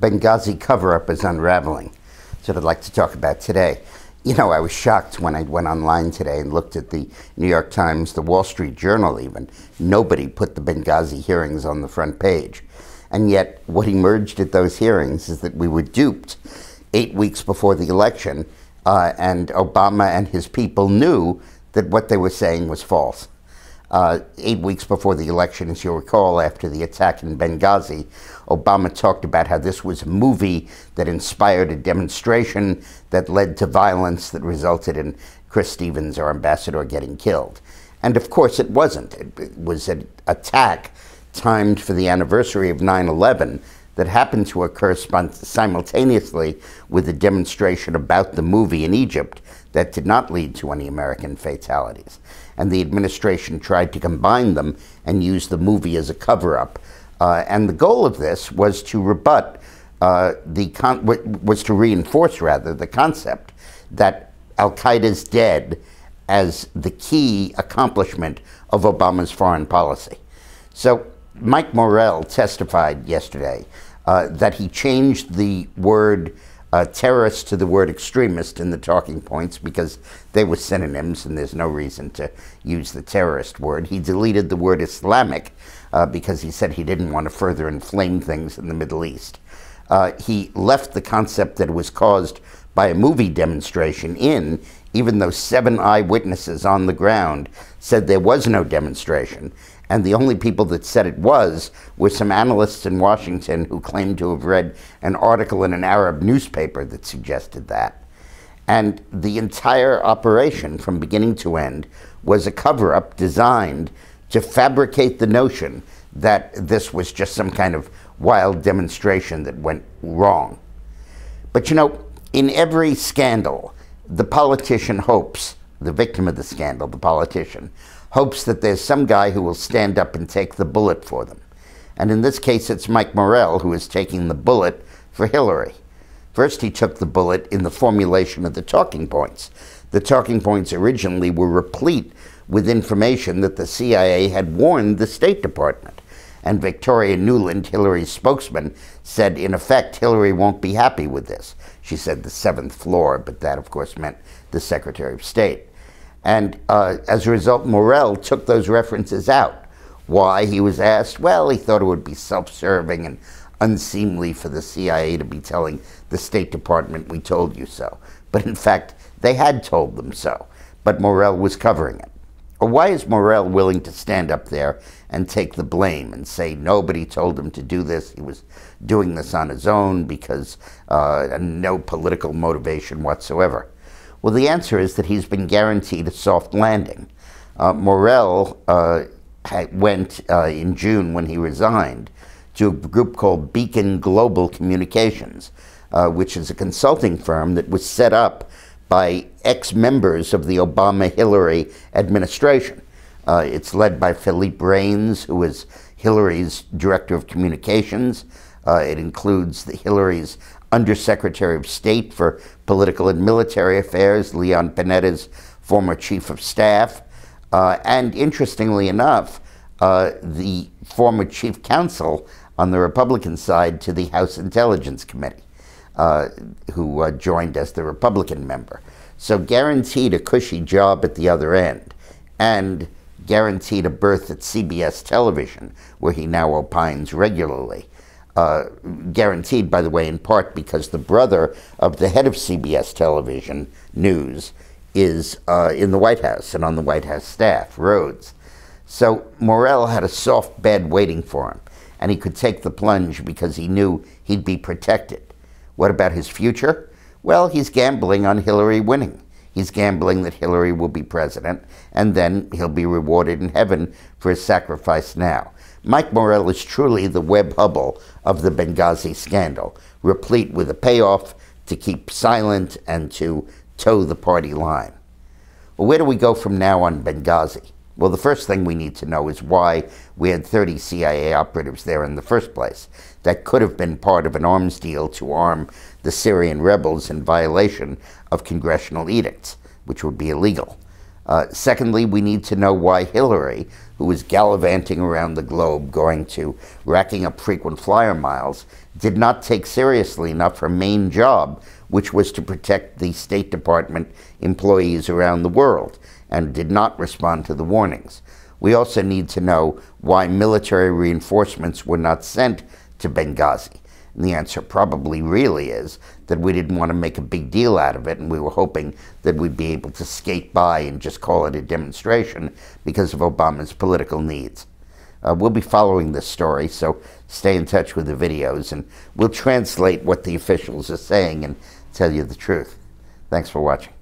Benghazi cover-up is unraveling. That's what I'd like to talk about today. You know, I was shocked when I went online today and looked at the New York Times, the Wall Street Journal even. Nobody put the Benghazi hearings on the front page. And yet, what emerged at those hearings is that we were duped 8 weeks before the election, and Obama and his people knew that what they were saying was false. 8 weeks before the election, as you'll recall, after the attack in Benghazi, Obama talked about how this was a movie that inspired a demonstration that led to violence that resulted in Chris Stevens, our ambassador, getting killed. And of course it wasn't. It was an attack timed for the anniversary of 9/11 that happened to occur simultaneously with a demonstration about the movie in Egypt that did not lead to any American fatalities. And the administration tried to combine them and use the movie as a cover-up. And the goal of this was to rebut, was to reinforce, rather, the concept that Al-Qaeda's dead as the key accomplishment of Obama's foreign policy. So Mike Morell testified yesterday that he changed the word terrorist to the word extremist in the talking points because they were synonyms and there's no reason to use the terrorist word. He deleted the word Islamic because he said he didn't want to further inflame things in the Middle East. He left the concept that it was caused by a movie demonstration in, even though 7 eyewitnesses on the ground said there was no demonstration. And the only people that said it was were some analysts in Washington who claimed to have read an article in an Arab newspaper that suggested that. And the entire operation, from beginning to end, was a cover-up designed to fabricate the notion that this was just some kind of wild demonstration that went wrong. But you know, in every scandal, the politician hopes, the victim of the scandal, the politician, hopes that there's some guy who will stand up and take the bullet for them. And in this case, it's Mike Morell who is taking the bullet for Hillary. First, he took the bullet in the formulation of the talking points. The talking points originally were replete with information that the CIA had warned the State Department. And Victoria Nuland, Hillary's spokesman, said, in effect, Hillary won't be happy with this. She said the 7th floor, but that, of course, meant the Secretary of State. And as a result, Morell took those references out. Why? He was asked. Well, he thought it would be self-serving and unseemly for the CIA to be telling the State Department, we told you so. But in fact, they had told them so. But Morell was covering it. Or why is Morell willing to stand up there and take the blame and say nobody told him to do this, he was doing this on his own because no political motivation whatsoever? Well, the answer is that he's been guaranteed a soft landing. Morell went in June, when he resigned, to a group called Beacon Global Communications, which is a consulting firm that was set up by ex-members of the Obama-Hillary administration. It's led by Philippe Reines, who is Hillary's director of communications. It includes Hillary's Undersecretary of State for Political and Military Affairs, Leon Panetta's former chief of staff, and interestingly enough, the former chief counsel on the Republican side to the House Intelligence Committee, who joined as the Republican member. So guaranteed a cushy job at the other end, and guaranteed a berth at CBS television, where he now opines regularly. Guaranteed, by the way, in part because the brother of the head of CBS television news is in the White House and on the White House staff, Rhodes. So Morell had a soft bed waiting for him, and he could take the plunge because he knew he'd be protected. What about his future? Well, he's gambling on Hillary winning. He's gambling that Hillary will be president, and then he'll be rewarded in heaven for his sacrifice now. Mike Morell is truly the Webb Hubble of the Benghazi scandal, replete with a payoff to keep silent and to toe the party line. Well, where do we go from now on Benghazi? Well, the first thing we need to know is why we had 30 CIA operatives there in the first place. That could have been part of an arms deal to arm the Syrian rebels in violation of congressional edicts, which would be illegal. Secondly, we need to know why Hillary, who was gallivanting around the globe, racking up frequent flyer miles, did not take seriously enough her main job, which was to protect the State Department employees around the world, and did not respond to the warnings. We also need to know why military reinforcements were not sent to Benghazi. And the answer probably really is that we didn't want to make a big deal out of it, and we were hoping that we'd be able to skate by and just call it a demonstration because of Obama's political needs. We'll be following this story, so stay in touch with the videos, and we'll translate what the officials are saying and tell you the truth. Thanks for watching.